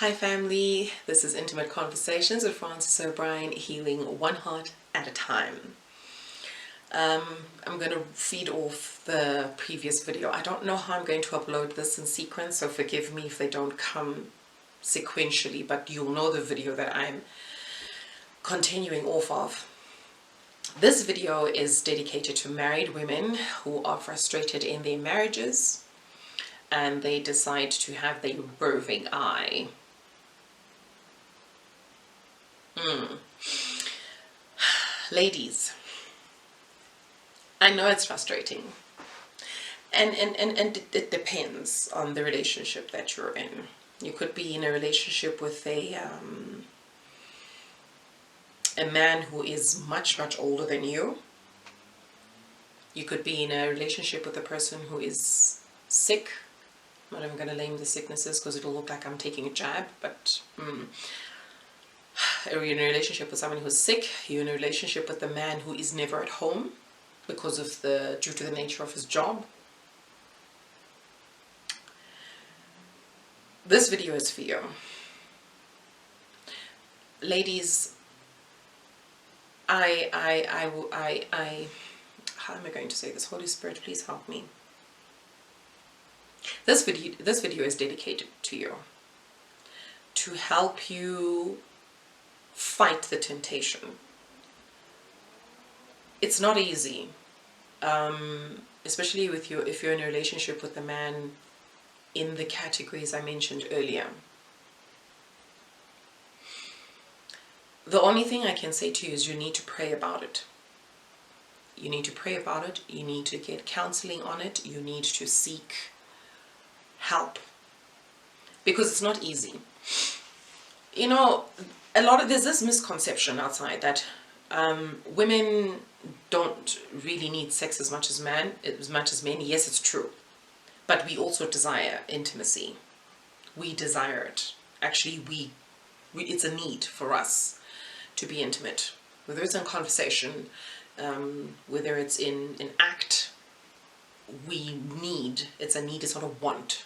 Hi family, this is Intimate Conversations with Francis O'Brien, healing one heart at a time. I'm going to feed off the previous video. I don't know how I'm going to upload this in sequence, so forgive me if they don't come sequentially, but you'll know the video that I'm continuing off of. This video is dedicated to married women who are frustrated in their marriages and they decide to have the roving eye. Ladies, I know it's frustrating, and it depends on the relationship that you're in. You could be in a relationship with a man who is much older than you. You could be in a relationship with a person who is sick. I'm not even going to name the sicknesses because it'll look like I'm taking a jab, but you're in a relationship with someone who's sick. You're in a relationship with a man who is never at home because of due to the nature of his job. This video is for you. Ladies, how am I going to say this? Holy Spirit, please help me. This video is dedicated to you, to help you fight the temptation. It's not easy, especially if you're in a relationship with a man in the categories I mentioned earlier. The only thing I can say to you is you need to pray about it. You need to pray about it. You need to get counseling on it. You need to seek help, because it's not easy. You know, there's this misconception outside that women don't really need sex as much as men. Yes, it's true, but we also desire intimacy. We desire it. Actually, it's a need for us to be intimate, whether it's in conversation, whether it's in an act. It's a need. It's not a want.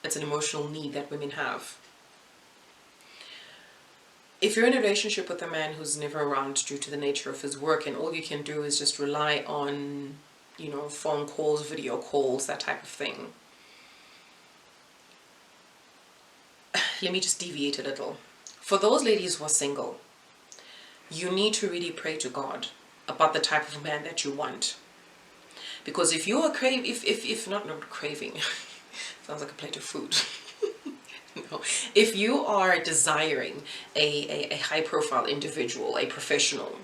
It's an emotional need that women have. If you're in a relationship with a man who's never around due to the nature of his work, and all you can do is just rely on, phone calls, video calls, that type of thing. Let me just deviate a little. For those ladies who are single, you need to really pray to God about the type of man that you want. Because if you are not craving, sounds like a plate of food. No. If you are desiring a high-profile individual, a professional,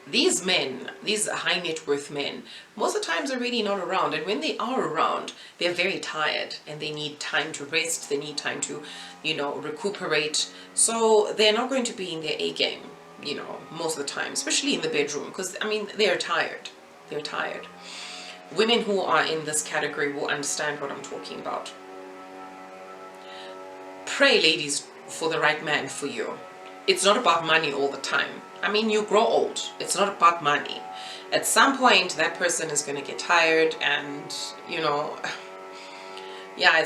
these men, these high net worth men, most of the times are really not around. And when they are around, they're very tired and they need time to rest. They need time to, recuperate. So they're not going to be in their A game, most of the time, especially in the bedroom, because, they're tired. They're tired. Women who are in this category will understand what I'm talking about. Pray, ladies, for the right man for you. It's not about money all the time. You grow old. It's not about money. At some point, that person is going to get tired and, it's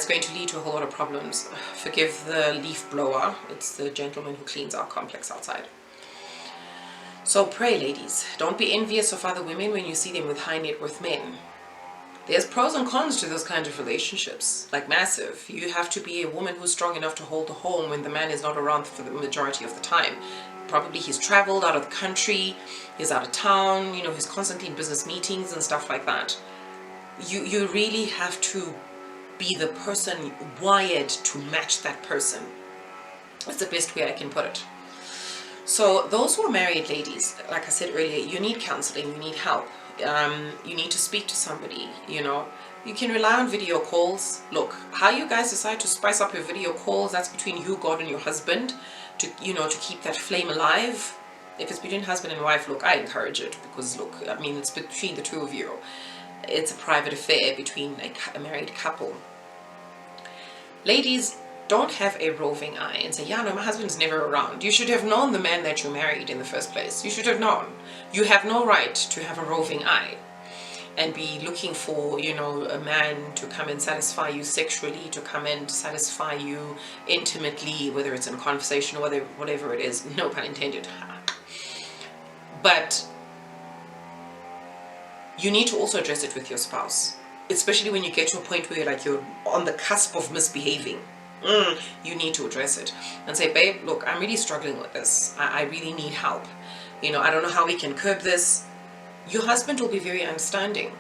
going to lead to a whole lot of problems. Forgive the leaf blower. It's the gentleman who cleans our complex outside. So pray, ladies. Don't be envious of other women when you see them with high net worth men. There's pros and cons to those kinds of relationships, like massive. You have to be a woman who's strong enough to hold the home when the man is not around for the majority of the time. Probably he's traveled out of the country, he's out of town, he's constantly in business meetings and stuff like that. You really have to be the person wired to match that person. That's the best way I can put it. So those who are married, ladies, like I said earlier, you need counseling, you need help. You need to speak to somebody. You can rely on video calls. Look, how you guys decide to spice up your video calls, that's between you, God, and your husband, to keep that flame alive. If it's between husband and wife, look, I encourage it, because look, it's between the two of you. It's a private affair between a married couple. Ladies, don't have a roving eye and say, yeah, no, my husband's never around. You should have known the man that you married in the first place. You should have known. You have no right to have a roving eye. and be looking for, you know, a man to come and satisfy you sexually, to come and satisfy you intimately, whether it's in conversation or whatever it is, no pun intended. But you need to also address it with your spouse, especially when you get to a point where you're on the cusp of misbehaving. You need to address it and say, babe, look, I'm really struggling with this. I really need help. You know, I don't know how we can curb this. Your husband will be very understanding.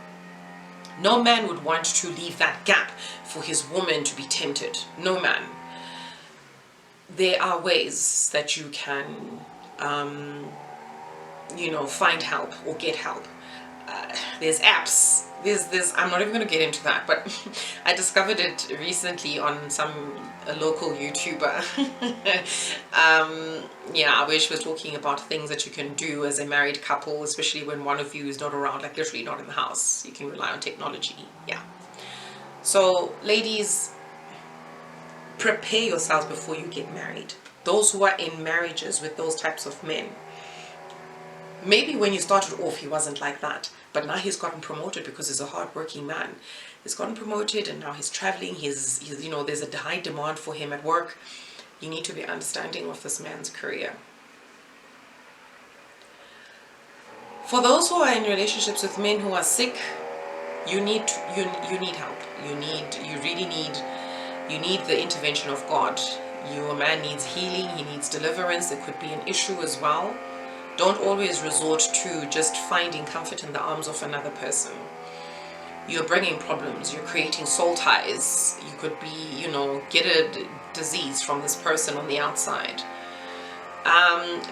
No man would want to leave that gap for his woman to be tempted. No man. There are ways that you can, you know, find help or get help. There's apps. There's I'm not even going to get into that, but I discovered it recently on a local YouTuber. Yeah, where she was talking about things that you can do as a married couple, especially when one of you is not around, like literally not in the house. You can rely on technology. Yeah. So, ladies, prepare yourselves before you get married. Those who are in marriages with those types of men, maybe when you started off he wasn't like that, but now he's gotten promoted because he's a hard-working man. He's gotten promoted and now he's traveling. He's you know, there's a high demand for him at work. You need to be understanding of this man's career. For those who are in relationships with men who are sick, you need help. You need the intervention of God. Your man needs healing. He needs deliverance. There could be an issue as well. Don't always resort to just finding comfort in the arms of another person. You're bringing problems. You're creating soul ties. You could be, you know, get a disease from this person on the outside.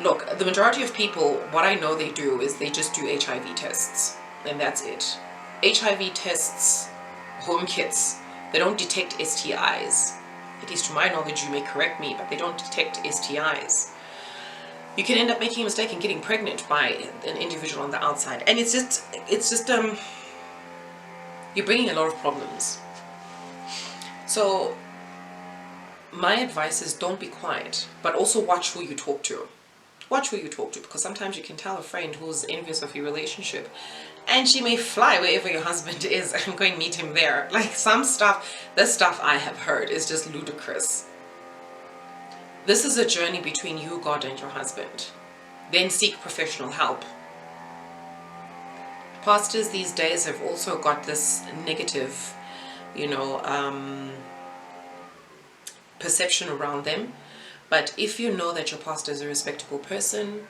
Look, the majority of people, what I know they do is they just do HIV tests, and that's it. HIV tests, home kits, they don't detect STIs. At least to my knowledge, you may correct me, but they don't detect STIs. You can end up making a mistake and getting pregnant by an individual on the outside. And it's just, you're bringing a lot of problems. So my advice is don't be quiet, but also watch who you talk to. Watch who you talk to, because sometimes you can tell a friend who's envious of your relationship, and she may fly wherever your husband is and go and meet him there. Like this stuff I have heard is just ludicrous. This is a journey between you, God, and your husband. Then seek professional help. Pastors these days have also got this negative, you know, perception around them. But if you know that your pastor is a respectable person,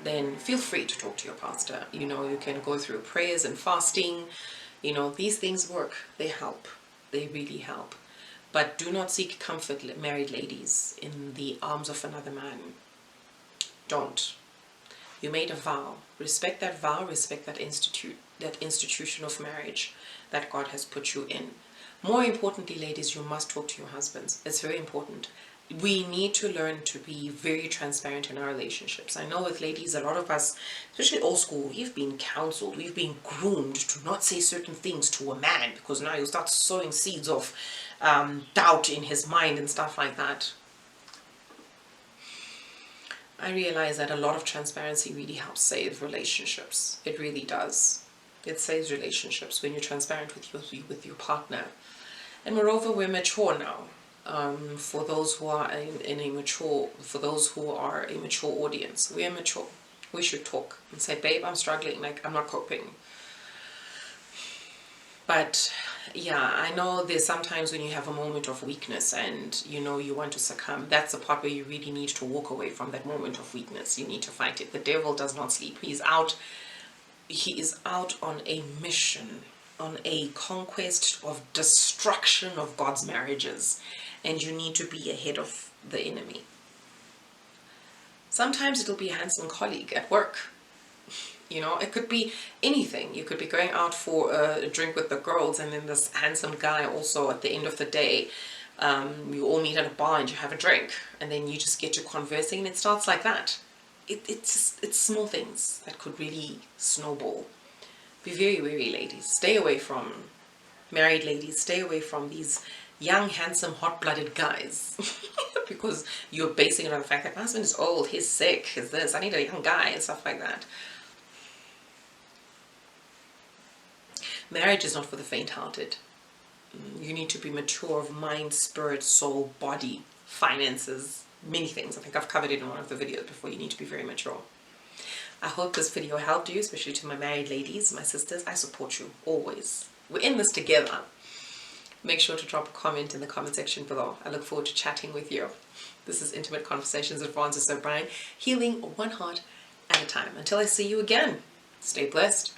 then feel free to talk to your pastor. You know, you can go through prayers and fasting. You know, these things work. They help. They really help. But do not seek comfort, married ladies, in the arms of another man. Don't. You made a vow. Respect that vow. Respect that institution of marriage that God has put you in. More importantly, ladies, you must talk to your husbands. It's very important. We need to learn to be very transparent in our relationships. I know with ladies, a lot of us, especially old school, we've been counseled, we've been groomed to not say certain things to a man, because now you start sowing seeds of doubt in his mind and stuff like that. I realize that a lot of transparency really helps save relationships. It really does. It saves relationships when you're transparent with your partner. And moreover, we're mature now. For those who are for those who are a mature audience, we are mature. We should talk and say, babe, I'm struggling, like I'm not coping. But yeah, I know there's sometimes when you have a moment of weakness and you know you want to succumb. That's the part where you really need to walk away from that moment of weakness. You need to fight it. The devil does not sleep. He is out on a mission, on a conquest of destruction of God's marriages, and you need to be ahead of the enemy. Sometimes it'll be a handsome colleague at work. You know, it could be anything. You could be going out for a drink with the girls, and then this handsome guy also at the end of the day, you all meet at a bar and you have a drink, and then you just get to conversing, and it starts like that. It's small things that could really snowball. Be very wary, ladies. Stay away from married ladies. Stay away from these young, handsome, hot-blooded guys because you're basing it on the fact that my husband is old, he's sick, he's this, I need a young guy and stuff like that. Marriage is not for the faint-hearted. You need to be mature of mind, spirit, soul, body, finances, many things. I think I've covered it in one of the videos before. You need to be very mature. I hope this video helped you, especially to my married ladies, my sisters. I support you, always. We're in this together. Make sure to drop a comment in the comment section below. I look forward to chatting with you. This is Intimate Conversations with Frances O'Brien, healing one heart at a time. Until I see you again, stay blessed.